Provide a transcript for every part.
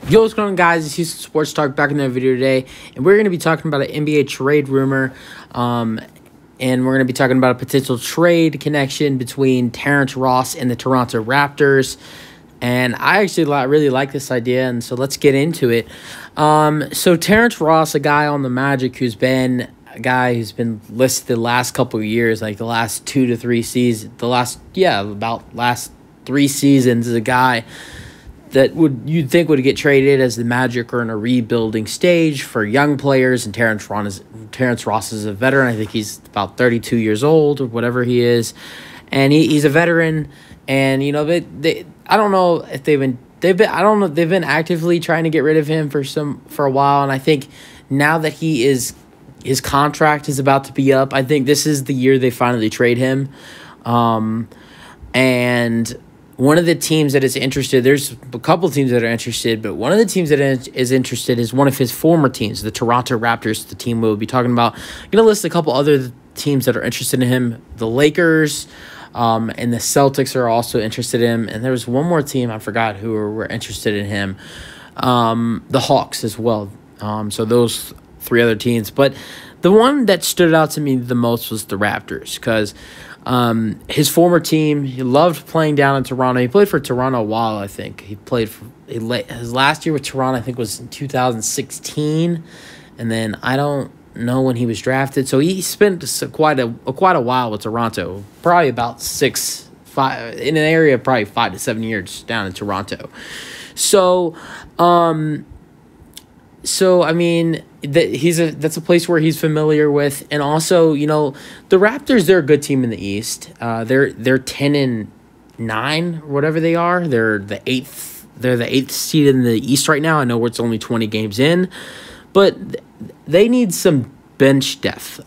Yo, what's going on, guys? It's Houston Sports Talk back in another video today, and we're going to be talking about an NBA trade rumor, and we're going to be talking about a potential trade connection between Terence Ross and the Toronto Raptors. And I actually really like this idea, and so let's get into it. So Terence Ross, a guy on the Magic who's been a guy who's been listed the last couple of years, like the last 2 to 3 seasons, about last 3 seasons, is a guy that you'd think would get traded as the Magic are in a rebuilding stage for young players, and Terence Ross is a veteran. I think he's about 32 years old or whatever he is, and he's a veteran. And I don't know if they've been actively trying to get rid of him for a while, and I think now that his contract is about to be up, I think this is the year they finally trade him. And one of the teams that is interested, there's a couple teams that are interested, but one of the teams that is interested is one of his former teams, the Toronto Raptors, the team we'll be talking about. I'm going to list a couple other teams that are interested in him. The Lakers and the Celtics are also interested in him. And there was one more team, I forgot who were interested in him. The Hawks as well. So those 3 other teams. But the one that stood out to me the most was the Raptors, because his former team, he loved playing down in Toronto. He played for Toronto a while, I think. His last year with Toronto, I think, was in 2016. And then I don't know when he was drafted. So he spent quite a while with Toronto, probably about 5 in an area of probably 5 to 7 years down in Toronto. So I mean, that's a place where he's familiar with. And also, the Raptors, they're a good team in the East. They're 10-9 or whatever they are. They're the 8th seed in the East right now. I know it's only 20 games in, but they need some bench depth.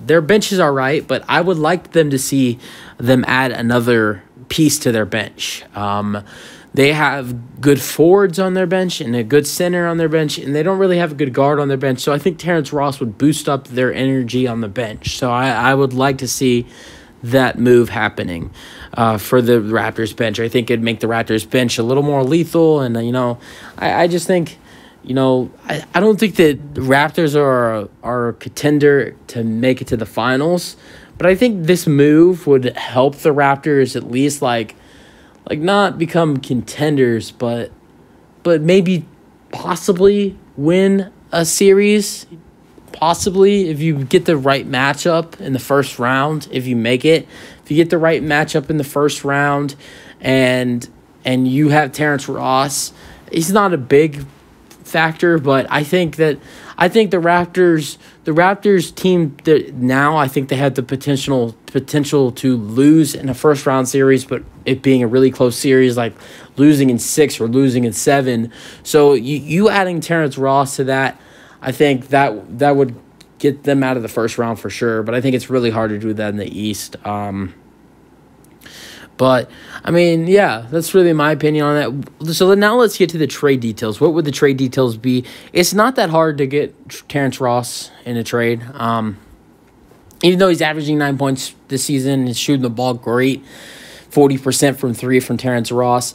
Their bench is all right, but I would like them to see them add another piece to their bench. They have good forwards on their bench and a good center on their bench, and they don't really have a good guard on their bench. So I think Terence Ross would boost up their energy on the bench. So I would like to see that move happening for the Raptors bench. I think it'd make the Raptors bench a little more lethal. And, I just think, I don't think that the Raptors are a contender to make it to the finals. But I think this move would help the Raptors at least, like not become contenders, but maybe possibly win a series. Possibly, if you get the right matchup in the first round, if you get the right matchup in the first round, and you have Terence Ross, he's not a big factor, but I think the Raptors team that now, I think they have the potential to lose in a first round series, but it being a really close series, like losing in 6 or losing in 7. So you adding Terence Ross to that, I think that would get them out of the first round for sure. But I think it's really hard to do that in the East. But, I mean, yeah, that's really my opinion on that. So now let's get to the trade details. What would the trade details be? It's not that hard to get Terence Ross in a trade. Even though he's averaging 9 points this season, he's shooting the ball great, 40% from 3 from Terence Ross.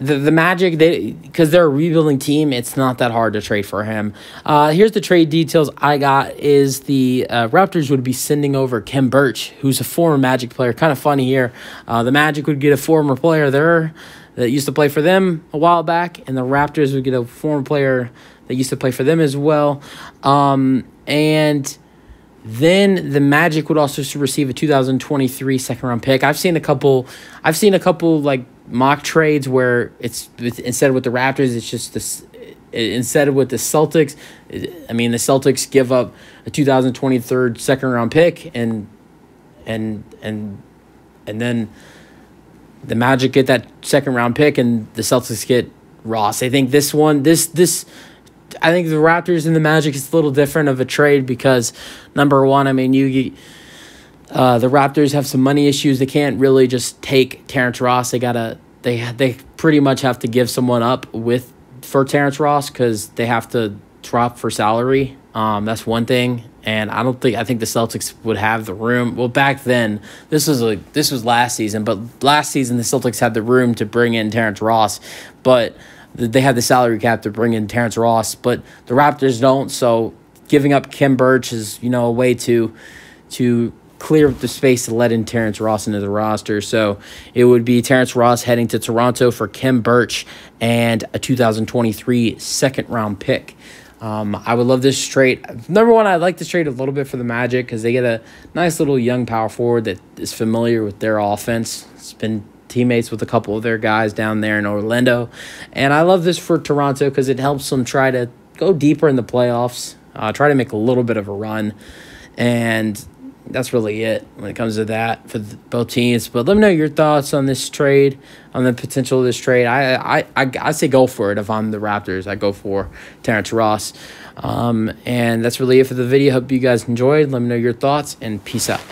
The Magic, because they're a rebuilding team, it's not that hard to trade for him. Here's the trade details I got is the Raptors would be sending over Khem Birch, who's a former Magic player. Kind of funny here. The Magic would get a former player there that used to play for them a while back, and the Raptors would get a former player that used to play for them as well. And then the Magic would also receive a 2023 second-round pick. I've seen a couple like mock trades where it's instead of with the Raptors, it's just this. Instead of with the Celtics, I mean the Celtics give up a 2023 second-round pick, and then the Magic get that second-round pick, and the Celtics get Ross. I think this one, I think the Raptors and the Magic is a little different of a trade because, number one, I mean, the Raptors have some money issues. They can't really just take Terence Ross. They pretty much have to give someone up for Terence Ross because they have to drop for salary. That's one thing. And I think the Celtics would have the room. Well, back then, this was last season, but last season the Celtics had the room to bring in Terence Ross. But they have the salary cap to bring in Terrence Ross, but the Raptors don't. So giving up Kim Birch is, a way to clear up the space to let in Terrence Ross into the roster. So it would be Terrence Ross heading to Toronto for Kim Birch and a 2023 second-round pick. I would love this trade. Number one, I'd like this trade a little bit for the Magic because they get a nice little young power forward that is familiar with their offense. It's been teammates with a couple of their guys down there in Orlando. And I love this for Toronto because it helps them try to go deeper in the playoffs, try to make a little bit of a run. And that's really it when it comes to that for both teams. But let me know your thoughts on this trade, on the potential of this trade. I say go for it. If I'm the Raptors, I go for Terrence Ross. And that's really it for the video. Hope you guys enjoyed. Let me know your thoughts, and peace out.